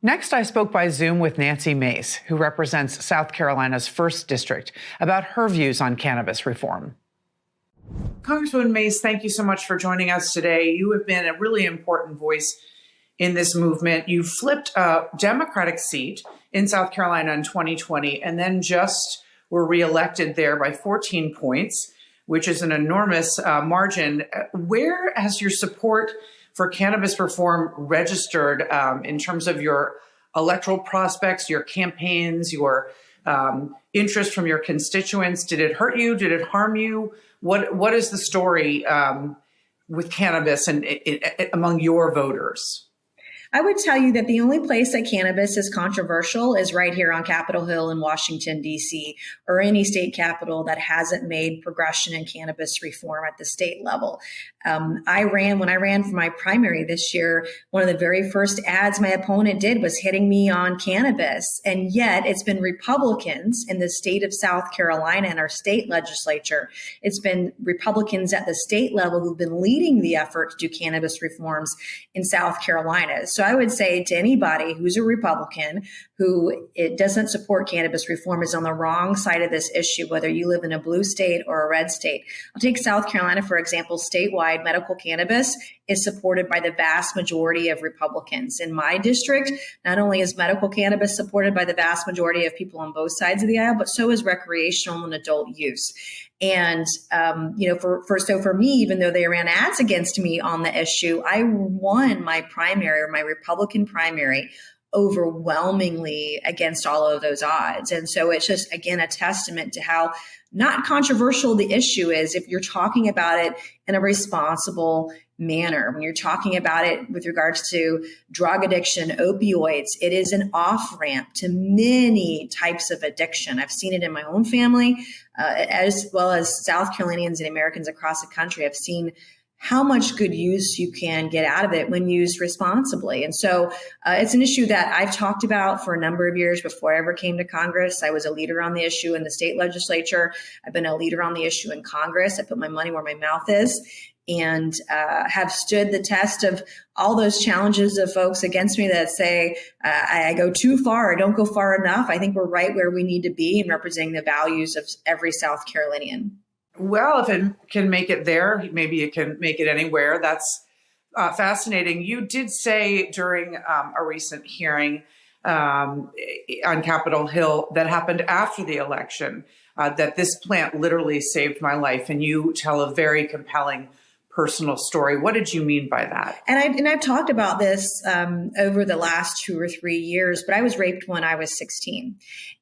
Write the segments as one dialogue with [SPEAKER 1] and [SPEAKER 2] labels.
[SPEAKER 1] Next, I spoke by Zoom with Nancy Mace, who represents South Carolina's 1st District, about her views on cannabis reform. Congresswoman Mace, thank you so much for joining us today. You have been a really important voice in this movement. You flipped a Democratic seat in South Carolina in 2020 and then just were reelected there by 14 points, which is an enormous margin. Where has your support for cannabis reform registered in terms of your electoral prospects, your campaigns, your interest from your constituents? Did it hurt you? Did it harm you? What is the story with cannabis and among your voters?
[SPEAKER 2] I would tell you that the only place that cannabis is controversial is right here on Capitol Hill in Washington, D.C., or any state capital that hasn't made progression in cannabis reform at the state level. When I ran for my primary this year, one of the very first ads my opponent did was hitting me on cannabis. And yet it's been Republicans in the state of South Carolina and our state legislature. It's been Republicans at the state level who've been leading the effort to do cannabis reforms in South Carolina. So I would say to anybody who's a Republican who it doesn't support cannabis reform is on the wrong side of this issue, whether you live in a blue state or a red state. I'll take South Carolina, for example. Statewide, medical cannabis is supported by the vast majority of Republicans. In my district, not only is medical cannabis supported by the vast majority of people on both sides of the aisle, but so is recreational and adult use. And, for me, even though they ran ads against me on the issue, I won my primary or my Republican primary overwhelmingly against all of those odds. And so it's just, again, a testament to how not controversial the issue is if you're talking about it in a responsible manner. When you're talking about it with regards to drug addiction, opioids, it is an off-ramp to many types of addiction. I've seen it in my own family, as well as South Carolinians and Americans across the country. I've seen how much good use you can get out of it when used responsibly. And so it's an issue that I've talked about for a number of years before I ever came to Congress. I was a leader on the issue in the state legislature. I've been a leader on the issue in Congress. I put my money where my mouth is and have stood the test of all those challenges of folks against me that say I go too far, I don't go far enough. I think we're right where we need to be in representing the values of every South Carolinian.
[SPEAKER 1] Well, if it can make it there, maybe it can make it anywhere. That's fascinating. You did say during a recent hearing on Capitol Hill that happened after the election that this plant literally saved my life. And you tell a very compelling personal story. What did you mean by that?
[SPEAKER 2] And I've talked about this over the last 2 or 3 years, but I was raped when I was 16.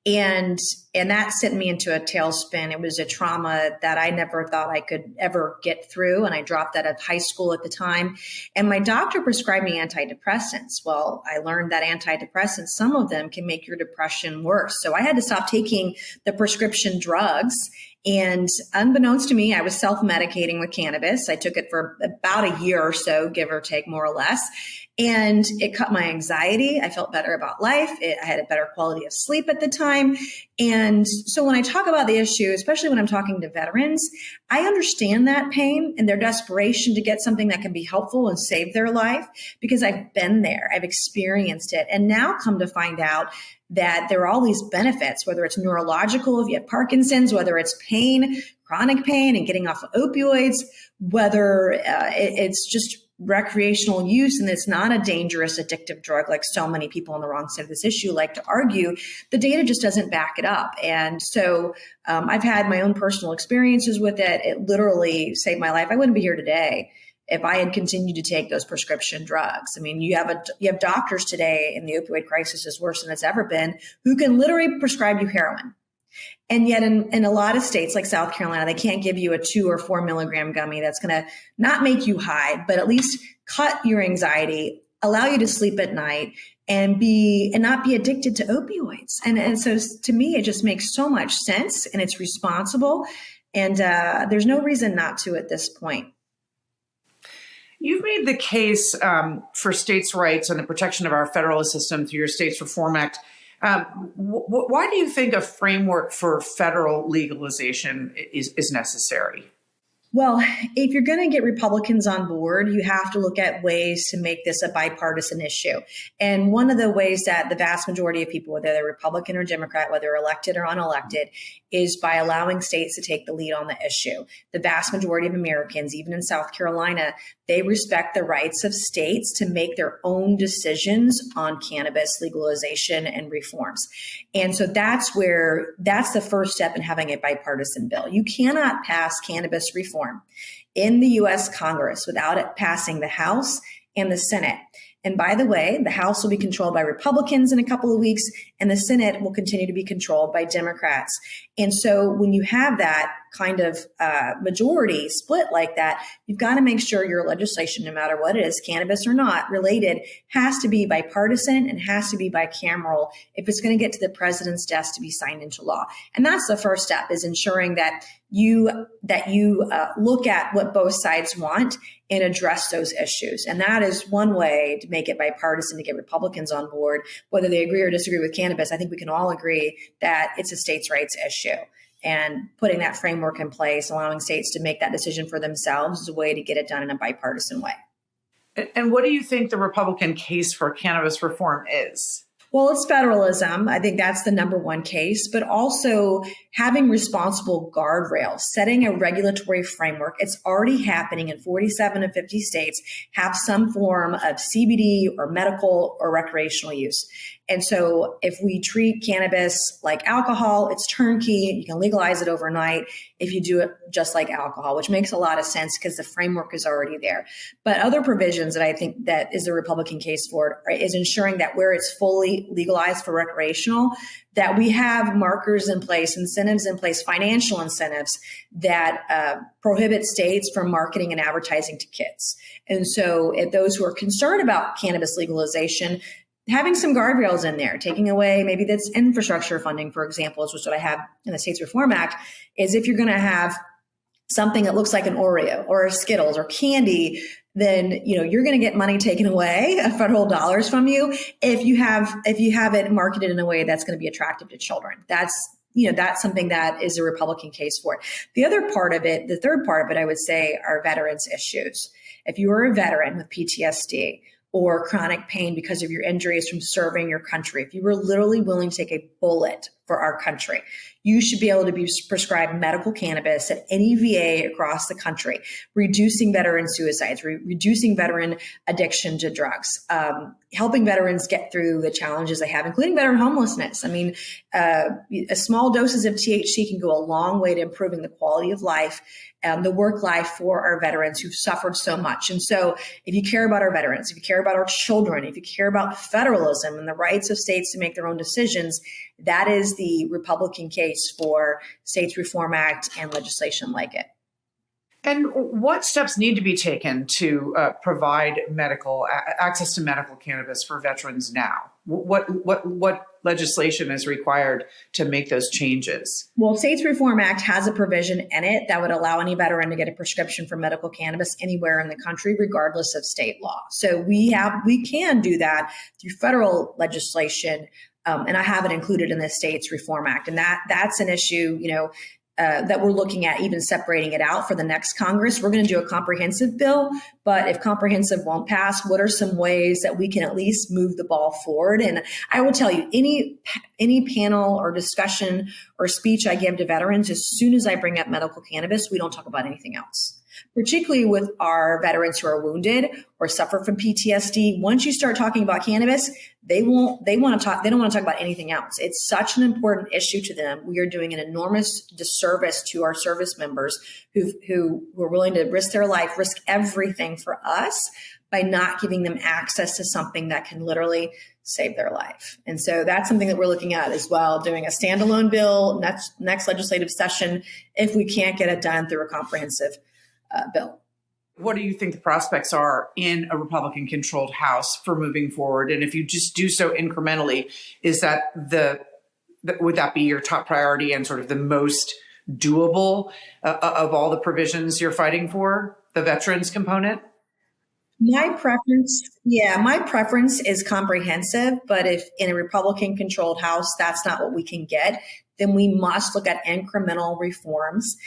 [SPEAKER 2] And that sent me into a tailspin. It was a trauma that I never thought I could ever get through. And I dropped out of high school at the time. And my doctor prescribed me antidepressants. Well, I learned that antidepressants, some of them can make your depression worse. So I had to stop taking the prescription drugs. And unbeknownst to me, I was self-medicating with cannabis. I took it for about a year or so, give or take, more or less. And it cut my anxiety. I felt better about life. I had a better quality of sleep at the time. And so when I talk about the issue, especially when I'm talking to veterans, I understand that pain and their desperation to get something that can be helpful and save their life because I've been there. I've experienced it. And now come to find out that there are all these benefits, whether it's neurological, if you have Parkinson's, whether it's pain, chronic pain and getting off of opioids, whether it's just recreational use and it's not a dangerous addictive drug like so many people on the wrong side of this issue like to argue, the data just doesn't back it up. And so I've had my own personal experiences with it. It literally saved my life. I wouldn't be here today if I had continued to take those prescription drugs. I mean, you have doctors today, and the opioid crisis is worse than it's ever been, who can literally prescribe you heroin. And yet in a lot of states like South Carolina, they can't give you a 2 or 4 milligram gummy that's going to not make you high, but at least cut your anxiety, allow you to sleep at night and not be addicted to opioids. And so to me, it just makes so much sense and it's responsible. And there's no reason not to at this point.
[SPEAKER 1] You've made the case for states' rights and the protection of our federal system through your States Reform Act. Why do you think a framework for federal legalization is necessary?
[SPEAKER 2] Well, if you're going to get Republicans on board, you have to look at ways to make this a bipartisan issue. And one of the ways that the vast majority of people, whether they're Republican or Democrat, whether elected or unelected, is by allowing states to take the lead on the issue. The vast majority of Americans, even in South Carolina, they respect the rights of states to make their own decisions on cannabis legalization and reforms. And so that's the first step in having a bipartisan bill. You cannot pass cannabis reform in the U.S. Congress without it passing the House and the Senate. And by the way, the House will be controlled by Republicans in a couple of weeks, and the Senate will continue to be controlled by Democrats. And so when you have that kind of majority split like that, you've got to make sure your legislation, no matter what it is, cannabis or not related, has to be bipartisan and has to be bicameral if it's going to get to the president's desk to be signed into law. And that's the first step, is ensuring that you look at what both sides want and address those issues. And that is one way to make it bipartisan, to get Republicans on board. Whether they agree or disagree with cannabis, I think we can all agree that it's a states' rights issue. And putting that framework in place, allowing states to make that decision for themselves, is a way to get it done in a bipartisan way.
[SPEAKER 1] And what do you think the Republican case for cannabis reform is?
[SPEAKER 2] Well, it's federalism. I think that's the number one case, but also having responsible guardrails, setting a regulatory framework. It's already happening in 47 of 50 states, have some form of CBD or medical or recreational use. And so if we treat cannabis like alcohol, it's turnkey. You can legalize it overnight if you do it just like alcohol, which makes a lot of sense because the framework is already there. But other provisions that I think that is the Republican case for it, is ensuring that where it's fully legalized for recreational, that we have markers in place, incentives in place, financial incentives that prohibit states from marketing and advertising to kids. And so if those who are concerned about cannabis legalization, having some guardrails in there, taking away maybe that's infrastructure funding, for example, is what I have in the States Reform Act, is if you're going to have something that looks like an Oreo or a Skittles or candy, then you're going to get money taken away, federal dollars from you, if you have it marketed in a way that's going to be attractive to children. That's something that is a Republican case for it. The other part of it, the third part of it, I would say, are veterans issues. If you are a veteran with PTSD or chronic pain because of your injuries from serving your country, if you were literally willing to take a bullet for our country, you should be able to be prescribed medical cannabis at any VA across the country, reducing veteran suicides, reducing veteran addiction to drugs, helping veterans get through the challenges they have, including veteran homelessness. I mean, small doses of THC can go a long way to improving the quality of life, the work life for our veterans who've suffered so much. And so if you care about our veterans, if you care about our children, if you care about federalism and the rights of states to make their own decisions, that is the Republican case for States Reform Act and legislation like it.
[SPEAKER 1] And what steps need to be taken to provide access to medical cannabis for veterans now? What legislation is required to make those changes?
[SPEAKER 2] Well, States Reform Act has a provision in it that would allow any veteran to get a prescription for medical cannabis anywhere in the country, regardless of state law. So we can do that through federal legislation, and I have it included in the States Reform Act, and that's an issue, that we're looking at, even separating it out for the next Congress. We're going to do a comprehensive bill, but if comprehensive won't pass, what are some ways that we can at least move the ball forward? And I will tell you, any panel or discussion or speech I give to veterans, as soon as I bring up medical cannabis, we don't talk about anything else. Particularly with our veterans who are wounded or suffer from PTSD. Once you start talking about cannabis, they don't want to talk about anything else. It's such an important issue to them. We are doing an enormous disservice to our service members who are willing to risk their life, risk everything for us, by not giving them access to something that can literally save their life. And so that's something that we're looking at as well, doing a standalone bill next legislative session, if we can't get it done through a comprehensive bill.
[SPEAKER 1] What do you think the prospects are in a Republican-controlled House for moving forward? And if you just do so incrementally, is that would that be your top priority and sort of the most doable of all the provisions you're fighting for, the veterans component?
[SPEAKER 2] My preference is comprehensive, but if in a Republican-controlled House, that's not what we can get, then we must look at incremental reforms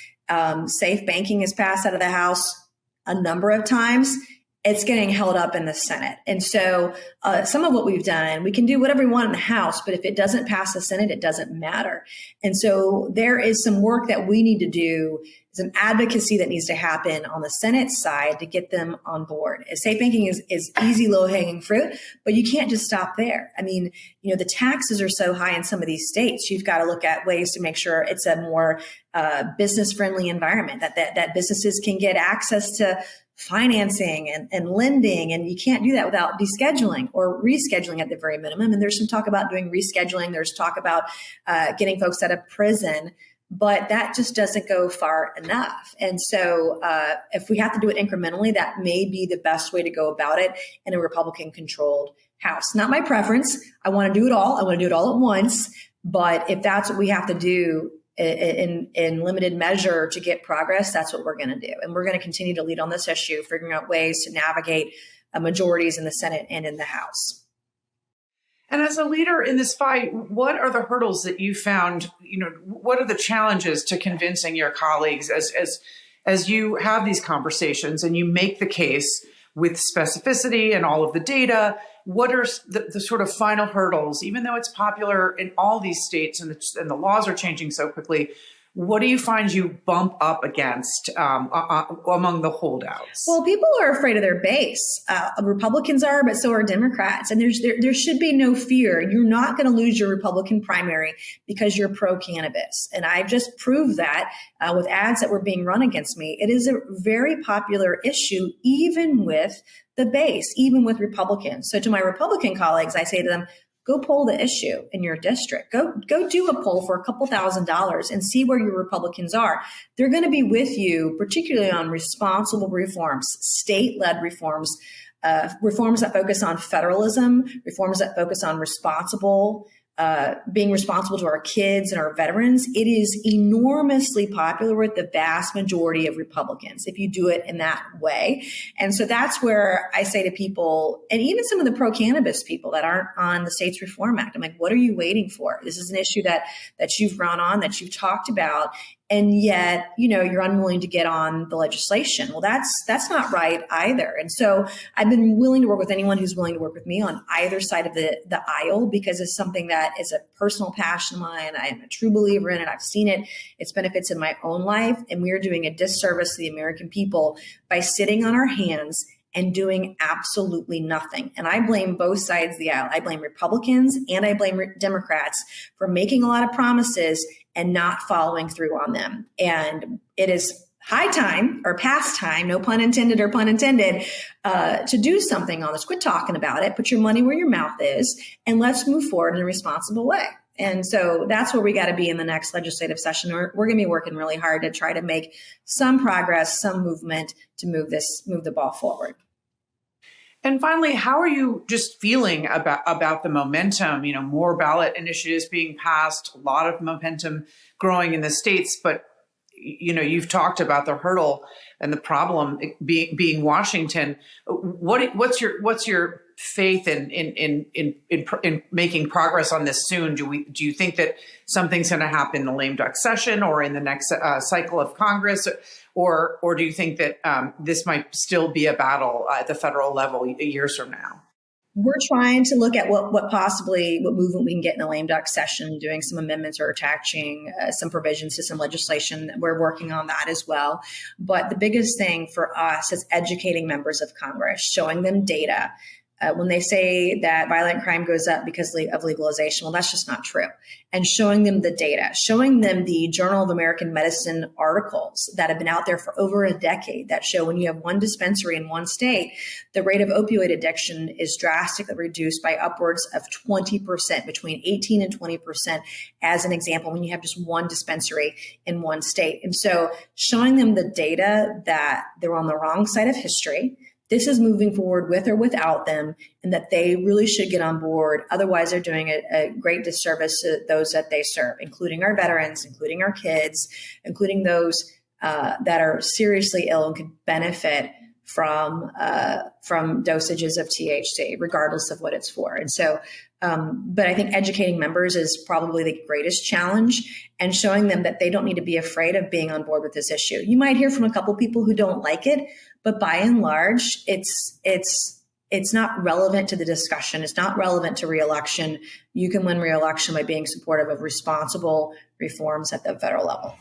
[SPEAKER 2] Safe banking is passed out of the House a number of times. It's getting held up in the Senate. And so some of what we've done, we can do whatever we want in the House, but if it doesn't pass the Senate, it doesn't matter. And so there is some work that we need to do, some advocacy that needs to happen on the Senate side to get them on board. Safe banking is easy, low-hanging fruit, but you can't just stop there. I mean, the taxes are so high in some of these states. You've got to look at ways to make sure it's a more business-friendly environment, that businesses can get access to financing and lending, and you can't do that without descheduling or rescheduling at the very minimum. And there's some talk about doing rescheduling. There's talk about getting folks out of prison, but that just doesn't go far enough. And so if we have to do it incrementally, that may be the best way to go about it in a Republican-controlled House. Not my preference. I want to do it all. I want to do it all at once. But if that's what we have to do in limited measure to get progress, that's what we're going to do. And we're going to continue to lead on this issue, figuring out ways to navigate majorities in the Senate and in the House.
[SPEAKER 1] And as a leader in this fight, what are the hurdles that you found? What are the challenges to convincing your colleagues as you have these conversations and you make the case with specificity and all of the data? What are the sort of final hurdles, even though it's popular in all these states and the laws are changing so quickly? What do you find you bump up against among the holdouts?
[SPEAKER 2] Well, people are afraid of their base. Republicans are, but so are Democrats. And there should be no fear. You're not going to lose your Republican primary because you're pro-cannabis. And I've just proved that with ads that were being run against me. It is a very popular issue, even with the base, even with Republicans. So to my Republican colleagues, I say to them, go poll the issue in your district. Go do a poll for a couple $1,000s and see where your Republicans are. They're going to be with you, particularly on responsible reforms, state-led reforms, reforms that focus on federalism, reforms that focus on being responsible to our kids and our veterans. It is enormously popular with the vast majority of Republicans if you do it in that way. And so that's where I say to people, and even some of the pro-cannabis people that aren't on the States Reform Act, I'm like, what are you waiting for? This is an issue that you've run on, that you've talked about, and yet, you're unwilling to get on the legislation. Well, that's not right either. And so I've been willing to work with anyone who's willing to work with me on either side of the aisle, because it's something that is a personal passion of mine. I am a true believer in it. I've seen its benefits in my own life. And we are doing a disservice to the American people by sitting on our hands and doing absolutely nothing. And I blame both sides of the aisle. I blame Republicans and I blame Democrats for making a lot of promises and not following through on them. And it is high time, or past time, no pun intended or pun intended, to do something on this. Quit talking about it, put your money where your mouth is, and let's move forward in a responsible way. And so that's where we got to be in the next legislative session. We're going to be working really hard to try to make some progress, some movement to move the ball forward.
[SPEAKER 1] And finally, how are you just feeling about the momentum? More ballot initiatives being passed, a lot of momentum growing in the states, but you've talked about the hurdle and the problem being Washington. What's your faith in making progress on this soon? Do you think that something's going to happen in the lame duck session or in the next cycle of Congress, or do you think that this might still be a battle at the federal level years from now?
[SPEAKER 2] We're trying to look at what movement we can get in the lame duck session, doing some amendments or attaching some provisions to some legislation. We're working on that as well. But the biggest thing for us is educating members of Congress, showing them data. When they say that violent crime goes up because of legalization, well, that's just not true. And showing them the data, showing them the Journal of American Medicine articles that have been out there for over a decade that show when you have one dispensary in one state, the rate of opioid addiction is drastically reduced by upwards of 20%, between 18 and 20%, as an example, when you have just one dispensary in one state. And so showing them the data that they're on the wrong side of history, this is moving forward with or without them, and that they really should get on board. Otherwise, they're doing a great disservice to those that they serve, including our veterans, including our kids, including those that are seriously ill and could benefit from dosages of THC, regardless of what it's for. And so But I think educating members is probably the greatest challenge, and showing them that they don't need to be afraid of being on board with this issue. You might hear from a couple people who don't like it, but by and large, it's not relevant to the discussion. It's not relevant to reelection. You can win reelection by being supportive of responsible reforms at the federal level.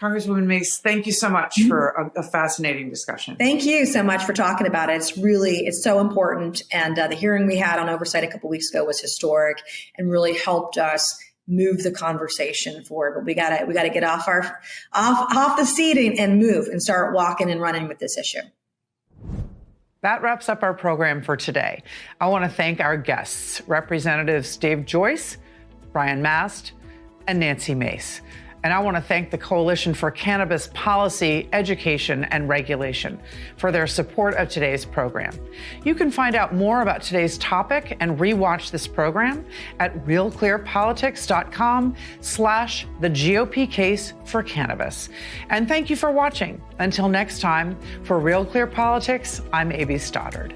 [SPEAKER 1] Congresswoman Mace, thank you so much for a fascinating discussion.
[SPEAKER 2] Thank you so much for talking about it. It's so important. And the hearing we had on oversight a couple weeks ago was historic and really helped us move the conversation forward. But we gotta get off the seat and move and start walking and running with this issue.
[SPEAKER 1] That wraps up our program for today. I want to thank our guests, Representatives David Joyce, Brian Mast, and Nancy Mace. And I want to thank the Coalition for Cannabis Policy, Education, and Regulation for their support of today's program. You can find out more about today's topic and rewatch this program at RealClearPolitics.com/the GOP case for cannabis. And thank you for watching. Until next time, for Real Clear Politics, I'm A.B. Stoddard.